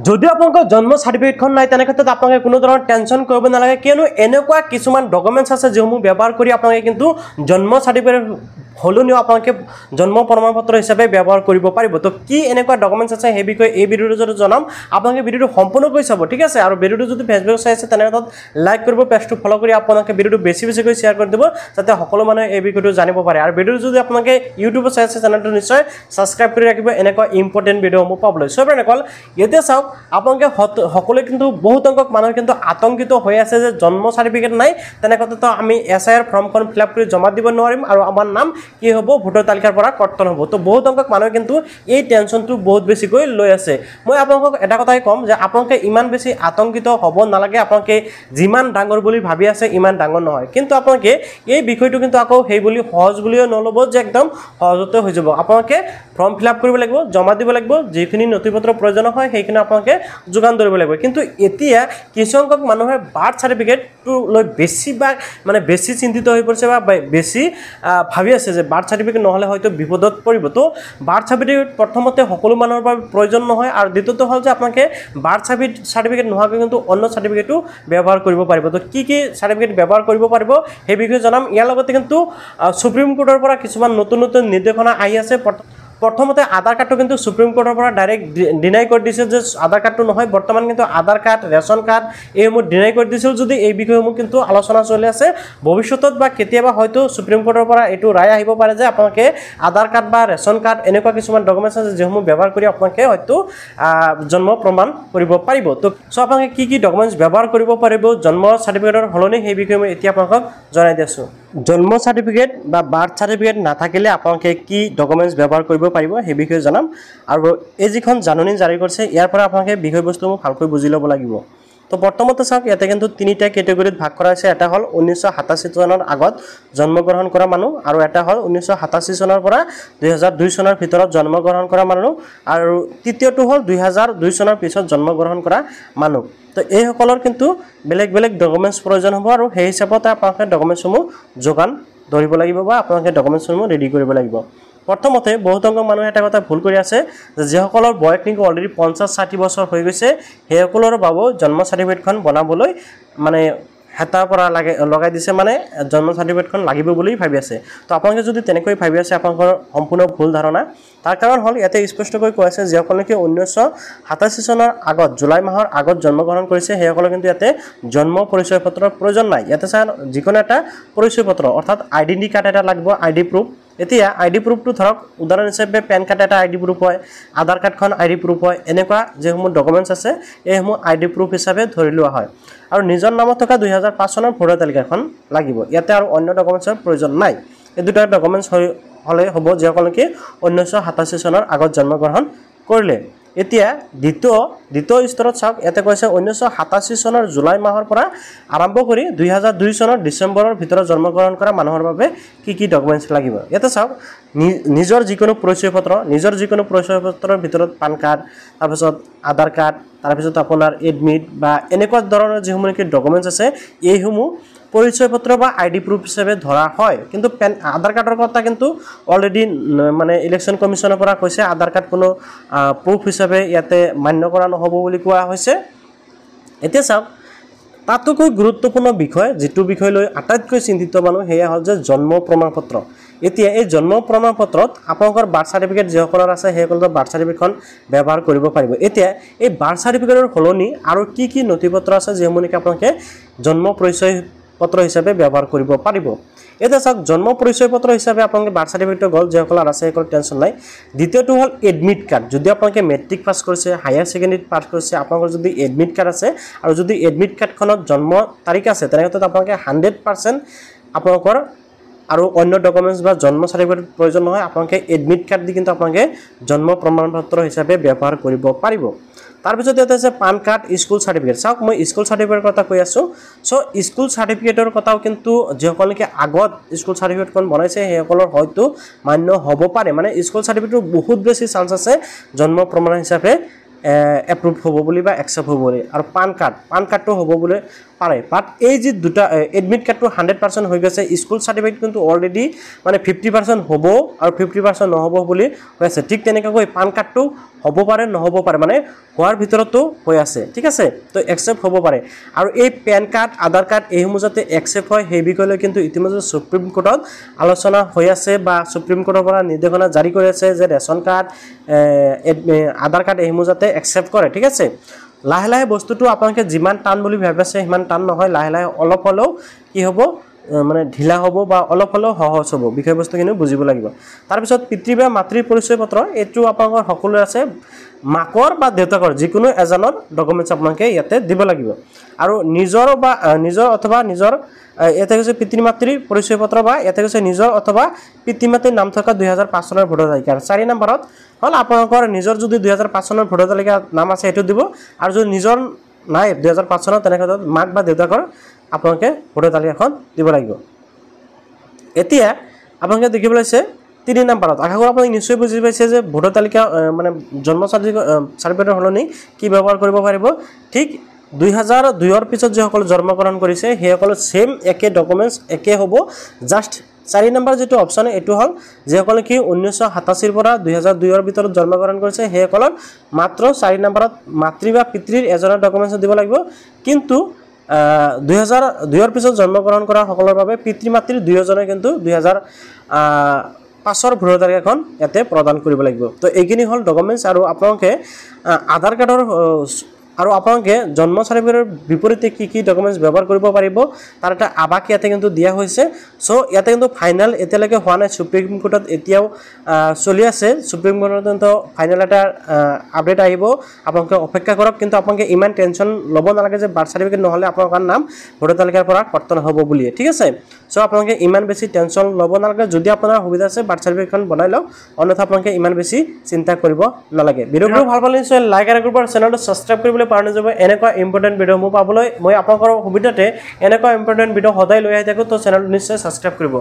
যদি আপোনালোকৰ জন্ম সাৰ্টিফিকেটখন নাই তেনে ক্ষেত্ৰত আপোনালোকে কোনো ধৰণৰ টেনচন কৰিব নালাগে কিয়নো এনেকুৱা কিছুমান ডকুমেন্টছ আছে যিসমূহ ব্যৱহাৰ কৰি আপোনালোকে কিন্তু জন্ম সাৰ্টিফিকেট হলনিও আপোনালোকে জন্ম প্ৰমাণপত্ৰ হিচাপে ব্যৱহাৰ কৰিব পাৰিব তো কি এনেকুৱা ডকুমেন্টছ আছে সেই বিষয়ে এই ভিডিঅ'টো যদি জনাম আপোনালোকে ভিডিঅ'টো সম্পূৰ্ণকৈ চাব ঠিক আছে আৰু ভিডিঅ'টো যদি ফেচবুক চাই আছে তেনে ক্ষেত্ৰত লাইক কৰিব পেজটো ফলো কৰি আপোনালোকে ভিডিঅ'টো বেছিকৈ শ্বেয়াৰ কৰি দিব যাতে সকলো মানুহে এই বিষয়টো জানিব পাৰে আৰু ভিডিঅ'টো যদি আপোনালোকে ইউটিউবত চাই আছে চেনেলটো নিশ্চয় সাবস্ক্ৰাইব কৰি ৰাখিব এনেকুৱা ইম্পৰ্টেন্ট ভিডিঅ'সমূহ পাবলৈ সো আপোনালোকে ইয়াতে চাওক আপোনালোকে সকলোৱে কিন্তু বহুত সংখ্যক মানুহ কিন্তু আতংকিত হৈ আছে যে জন্ম সাৰ্টিফিকেট নাই তেনে ক্ষেত্ৰত আমি এসআইআৰ ফৰ্মখন ফিলআপ কৰি জমা দিব নোৱাৰিম আৰু আমাৰ নাম কি হ'ব ভোটাৰ তালিকাৰ পৰা কৰ্তন হ'ব তো বহুত সংখ্যক মানুহ কিন্তু এই টেনচনটো বহুত বেছিকৈ লৈ আছে মই আপোনালোকক এটা কথাই কম যে আপোনালোকে ইমান বেছি আতংকিত হ'ব নালাগে আপোনালোকে যিমান ডাঙৰ বুলি ভাবি আছে ইমান ডাঙৰ নহয় কিন্তু আপোনালোকে এই বিষয়টো কিন্তু আকৌ সেই বুলি সহজ বুলিও নলব যে একদম সহজতে হৈ যাব আপোনালোকে ফৰ্ম ফিলআপ কৰিব লাগিব জমা দিব লাগিব যিখিনি নথিপত্ৰ প্ৰয়োজন হয় সেইখিনি আপোনালোকে যোগান ধৰিব লাগিব কিন্তু এতিয়া কিছু সংখ্যক মানুহে বাৰ্থ সাৰ্টিফিকেটটো লৈ বেছি চিন্তিত হৈ পৰিছে বা বেছি ভাবি আছে যে বাৰ্থ সাৰ্টিফিকেট নহলে হয়তো বিপদত পৰিব তো বাৰ্থ সাৰ্টিফিকেট প্ৰথমতে সকলো মানুহৰ বাবে প্ৰয়োজন নহয় আৰু দ্বিতীয়টো হ'ল যে আপোনালোকে বাৰ্থ সাৰ্টিফিকেট নোহোৱাকৈ কিন্তু অন্য সাৰ্টিফিকেটো ব্যৱহাৰ কৰিব পাৰিব তো কি সাৰ্টিফিকেট ব্যৱহাৰ কৰিব পাৰিব সেই বিষয়ে জনাম ইয়াৰ লগতে কিন্তু সুপ্ৰিম কোৰ্টৰ পৰা কিছুমান নতুন নিৰ্দেশনা আহি আছে প্ৰথমতে আধাৰ কাৰ্ডটো কিন্তু সুপ্ৰিম কোৰ্টৰ পৰা ডাইৰেক্ট ডিনাই কৰি দিছে যে আধাৰ কাৰ্ডটো নহয় বৰ্তমান কিন্তু আধাৰ কাৰ্ড ৰেচন কাৰ্ড এইসমূহ ডিনাই কৰি দিছিল যদি এই বিষয়সমূহ কিন্তু আলোচনা চলি আছে ভৱিষ্যতত বা কেতিয়াবা হয়তো সুপ্ৰিম কোৰ্টৰ পৰা এইটো ৰায় আহিব পাৰে যে আপোনালোকে আধাৰ কাৰ্ড বা ৰেচন কাৰ্ড এনেকুৱা কিছুমান ডকুমেন্টছ আছে যিসমূহ ব্যৱহাৰ কৰি আপোনালোকে হয়তো জন্ম প্ৰমাণ কৰিব পাৰিব তো সো আপোনালোকে কি ডকুমেন্টছ ব্যৱহাৰ কৰিব পাৰিব জন্ম সাৰ্টিফিকেটৰ হলনি সেই বিষয়ে মই এতিয়া আপোনালোকক জনাই দিছো জন্ম সাৰ্টিফিকেট বা বাৰ্থ সাৰ্টিফিকেট নাথাকিলে আপোনালোকে কি ডকুমেন্টছ ব্যৱহাৰ কৰিব পাৰিব সেই বিষয়ে জনাম আৰু এই যিখন জাননী জাৰি কৰিছে ইয়াৰ পৰা আপোনালোকে বিষয়বস্তুসমূহ ভালকৈ বুজি ল'ব লাগিব তো প্ৰথমতে চাওক ইয়াতে কিন্তু তিনিটা কেটেগৰীত ভাগ কৰা হৈছে এটা হ'ল 1987 চনৰ আগত জন্মগ্ৰহণ কৰা মানুহ আৰু এটা হ'ল 1987 চনৰ পৰা 2002 চনৰ ভিতৰত জন্মগ্ৰহণ কৰা মানুহ আৰু তৃতীয়টো হ'ল 2002 চনৰ পিছত জন্মগ্ৰহণ কৰা মানুহ তো এই সকলৰ কিন্তু বেলেগ বেলেগ ডকুমেন্টছ প্ৰয়োজন হ'ব আৰু সেই হিচাপত আপোনালোকে ডকুমেন্টছসমূহ যোগান ধৰিব লাগিব বা আপোনালোকে ডকুমেন্টছসমূহ ৰেডি কৰিব লাগিব প্ৰথমতে বহুত সংখ্যক মানুহে এটা কথা ভুল কৰি আছে যে যিসকলৰ বয়স নিকি অলৰেডি 50-60 বছৰ হৈ গৈছে সেইসকলৰ বাবে জন্ম সাৰ্টিফিকেটখন বনাবলৈ মানে হেতা পৰা লগাই দিছে মানে জন্ম সাৰ্টিফিকেটখন লাগিব বুলি ভাবি আছে তো আপোনালোকে যদি তেনেকৈ ভাবি আছে আপোনালোকৰ সম্পূৰ্ণ ভুল ধাৰণা তাৰ কাৰণ হ'ল ইয়াতে স্পষ্টকৈ কৈ আছে যিসকল নেকি 1987 চনৰ আগত জুলাই মাহৰ আগত জন্মগ্ৰহণ কৰিছে সেইসকল কিন্তু ইয়াতে জন্ম পৰিচয় পত্ৰৰ প্ৰয়োজন নাই ইয়াতে চাই যিকোনো এটা পৰিচয় পত্ৰ অৰ্থাৎ আইডেন্টি কাৰ্ড এটা লাগিব আইডি প্ৰুফ এতিয়া আইডি প্ৰুফটো ধৰক উদাহৰণ হিচাপে পেন কাৰ্ড এটা আইডি প্ৰুফ হয় আধাৰ কাৰ্ডখন আইডি প্ৰুফ হয় এনেকুৱা যেসমূহ ডকুমেন্টছ আছে এইসমূহ আইডি প্ৰুফ হিচাপে ধৰি লোৱা হয় আৰু নিজৰ নামত থকা 2005 চনৰ ভোটাৰ তালিকাখন লাগিব ইয়াতে আৰু অন্য ডকুমেন্টছৰ প্ৰয়োজন নাই এই দুটা ডকুমেন্টছ হলে হ'ব যিসকল কি 1987 চনৰ আগত জন্মগ্ৰহণ কৰিলে এতিয়া দ্বিতীয় স্তৰত চাওক ইয়াতে কৈছে 1987 চনৰ জুলাই মাহৰ পৰা আৰম্ভ কৰি 2002 চনৰ ডিসেম্বৰৰ ভিতৰত জন্মগ্ৰহণ কৰা মানুহৰ বাবে কি ডকুমেন্টছ লাগিব ইয়াতে চাওক নিজৰ যিকোনো পৰিচয় পত্ৰৰ ভিতৰত পান কাৰ্ড তাৰপিছত আধাৰ কাৰ্ড তাৰপিছত আপোনাৰ এডমিট বা এনেকুৱা ধৰণৰ যিসমূহ কি ডকুমেন্টছ আছে এইসমূহ পৰিচয় পত্ৰ বা আইডি প্ৰুফ হিচাপে ধৰা হয় কিন্তু আধাৰ কাৰ্ডৰ কথা কিন্তু অলৰেডি মানে ইলেকশন কমিশনৰ পৰা কৈছে আধাৰ কাৰ্ড কোনো প্ৰুফ হিচাপে ইয়াতে মান্য কৰা নহব বুলি কোৱা হৈছে এতিয়া চাওক তাতকৈ গুৰুত্বপূৰ্ণ বিষয় যেটো বিষয় লৈ আটাইতকৈ চিন্তিত মানুহ হেয়া হ'ল যে জন্ম প্ৰমাণপত্ৰ এতিয়া এই জন্ম প্ৰমাণপত্ৰত আপোনালোকৰ বাৰ্থ সাৰ্টিফিকেট যিসকলৰ আছে সেইসকলৰ বাৰ্থ সাৰ্টিফিকেটখন ব্যৱহাৰ কৰিব পাৰিব এতিয়া এই বাৰ্থ সাৰ্টিফিকেটৰ হলনি আৰু কি নথিপত্ৰ আছে যেসমূহ নেকি আপোনালোকে জন্ম পৰিচয় পত্ৰ হিচাপে ব্যৱহাৰ কৰিব পাৰিব এটা চাওক জন্ম পৰিচয় পত্ৰ হিচাপে আপোনালোকে বাৰ্থ সাৰ্টিফিকেট গল যেসকলৰ আছে সেইসকলৰ টেনচন নাই দ্বিতীয়টো হ'ল এডমিট কাৰ্ড যদি আপোনালোকে মেট্ৰিক পাছ কৰিছে হায়াৰ সেকেন্ডাৰী পাছ কৰিছে আপোনালোকৰ যদি এডমিট কাৰ্ড আছে আৰু যদি এডমিট কাৰ্ডখনত জন্ম তাৰিখ আছে তেনেক্ষেত্ৰত আপোনালোকে 100% আপোনালোকৰ আৰু অন্য ডকুমেন্টছ বা জন্ম সাৰ্টিফিকেট প্ৰয়োজন নহয় আপোনালোকে এডমিট কাৰ্ড দি কিন্তু আপোনালোকে জন্ম প্ৰমাণপত্ৰ হিচাপে ব্যৱহাৰ কৰিব পাৰিব তাৰপিছত এটা আছে পান কাৰ্ড স্কুল সাৰ্টিফিকেট চাওক মই স্কুল সাৰ্টিফিকেটৰ কথা কৈ আছো সো স্কুল সাৰ্টিফিকেটৰ কথাও কিন্তু যেসকল নেকি আগত স্কুল সাৰ্টিফিকেটখন বনাইছে সেইসকলৰ হয়তো মান্য হ'ব পাৰে মানে স্কুল সাৰ্টিফিকেটৰ বহুত বেছি চান্স আছে জন্ম প্ৰমাণ হিচাপে এপ্ৰুভ হ'ব বুলি বা একসেপ্ট হ'ব বুলি আৰু পান কাৰ্ডটো হ'ব বুলি পাৰে বাট এই যে দুটা এডমিট কাৰ্ডটো 100% হৈ গৈছে স্কুল সাৰ্টিফিকেট কিন্তু অলৰেডি মানে 50% হ'ব আৰু 50% নহব বুলি কৈছে ঠিক তেনেকৈ পান কাৰ্ডটো হ'ব পাৰে নহ'ব পাৰে মানে হোৱাৰ ভিতৰতো হৈ আছে ঠিক আছে তো একসেপ্ট হ'ব পাৰে আৰু এই পেন কাৰ্ড আধাৰ কাৰ্ড এইসমূহ যাতে একসেপ্ট হয় সেই বিষয়লৈ কিন্তু ইতিমধ্যে সুপ্ৰিম কোৰ্টত আলোচনা হৈ আছে বা সুপ্ৰিম কোৰ্টৰ পৰা নিৰ্দেশনা জাৰি কৰি আছে যে ৰেচন কাৰ্ড আধাৰ কাৰ্ড এইসমূহ যাতে একসেপ্ট কৰে ঠিক আছে লাহে লাহে বস্তুটো আপোনালোকে যিমান টান বুলি ভাবিছে সিমান টান নহয় লাহে লাহে অলপ হ'লেও কি হ'ব মানে ঢিলা হ'ব বা অলপ হ'লেও সহজ হ'ব বিষয়বস্তুখিনি বুজিব লাগিব তাৰপিছত পিতৃ বা মাতৃৰ পৰিচয় পত্ৰ এইটো আপোনালোকৰ সকলোৰে আছে মাকৰ বা দেউতাকৰ যিকোনো এজনৰ ডকুমেণ্টছ আপোনালোকে ইয়াতে দিব লাগিব আৰু নিজৰ অথবা নিজৰ ইয়াতে কৈছে পিতৃ মাতৃৰ পৰিচয় পত্ৰ বা ইয়াতে কৈছে নিজৰ অথবা পিতৃ মাতৃৰ নাম থকা 2005 চনৰ ভোটাৰ তালিকা 4 নম্বৰত হ'ল আপোনালোকৰ নিজৰ যদি 2005 চনৰ ভোটাৰ তালিকা নাম আছে সেইটো দিব আৰু যদি নিজৰ নাই 2005 চনৰ তেনেক্ষেত্ৰত মাক বা দেউতাকৰ আপোনালোকে ভোটাৰ তালিকাখন দিব লাগিব এতিয়া আপোনালোকে দেখিবলৈ আছে 3 নম্বৰত আশা কৰোঁ আপুনি নিশ্চয় বুজি পাইছে যে ভোটাৰ তালিকা মানে জন্ম চাৰ্টিফিকেটৰ হলনি কি ব্যৱহাৰ কৰিব পাৰিব ঠিক 2002 ৰ পিছত যিসকল জন্মগ্ৰহণ কৰিছে সেইসকল সেম একে ডকুমেণ্টছ একে হ'ব জাষ্ট 4 নম্বৰ যেটো অপচন এটো হল যেসকল কি 1987 ৰ পৰা 2002 ৰ ভিতৰত জন্মগ্ৰহণ কৰিছে সেইসকলক মাত্ৰ 4 নম্বৰত মাতৃ বা পিতৃৰ এজনৰ ডকুমেণ্টছ দিব লাগিব কিন্তু 2002 ৰ পিছত জন্মগ্ৰহণ কৰা সকলৰ বাবে পিতৃ মাতৃৰ দুয়োজনে কিন্তু 2005 ৰ ভোটাৰ তালিকাখন ইয়াতে প্ৰদান কৰিব লাগিব তো এইখিনি হল ডকুমেণ্টছ আৰু আপোনালোকে আধাৰ কাৰ্ডৰ আৰু আপোনালোকে জন্ম চাৰ্টিফিকেটৰ বিপৰীতে কি ডকুমেণ্টছ ব্যৱহাৰ কৰিব পাৰিব তাৰ এটা আবাক ইয়াতে কিন্তু দিয়া হৈছে সো ইয়াতে কিন্তু ফাইনাল এতিয়ালৈকে হোৱা নাই সুপ্ৰিম কোৰ্টত এতিয়াও চলি আছে সুপ্ৰিম কোৰ্টত কিন্তু ফাইনাল এটা আপডেট আহিব আপোনালোকে অপেক্ষা কৰক কিন্তু আপোনালোকে ইমান টেনচন ল'ব নালাগে যে বাৰ্থ চাৰ্টিফিকেট নহলে আপোনালোকৰ নাম ভোটাৰ তালিকাৰ পৰা কৰ্তন হ'ব বুলি ঠিক আছে সো আপোনালোকে ইমান বেছি টেনচন ল'ব নালাগে যদি আপোনাৰ সুবিধা আছে বাৰ্থ চাৰ্টিফিকেটখন বনাই লওক অন্যথা আপোনালোকে ইমান বেছি চিন্তা কৰিব নালাগে ভিডিওটো ভাল পালে নিশ্চয় লাইক আৰু গ্ৰুপৰ চেনেলটো সাবস্ক্ৰাইব কৰিবলৈ পাহৰি যাব এনেকুৱা ইম্পৰ্টেন্ট ভিডিও মই পাবলৈ মই আপোনালোকৰ সুবিধাতে এনেকুৱা ইম্পৰ্টেন্ট ভিডিও সদায় লৈ আহি থাকো তো চেনেলটো নিশ্চয় সাবস্ক্ৰাইব কৰিব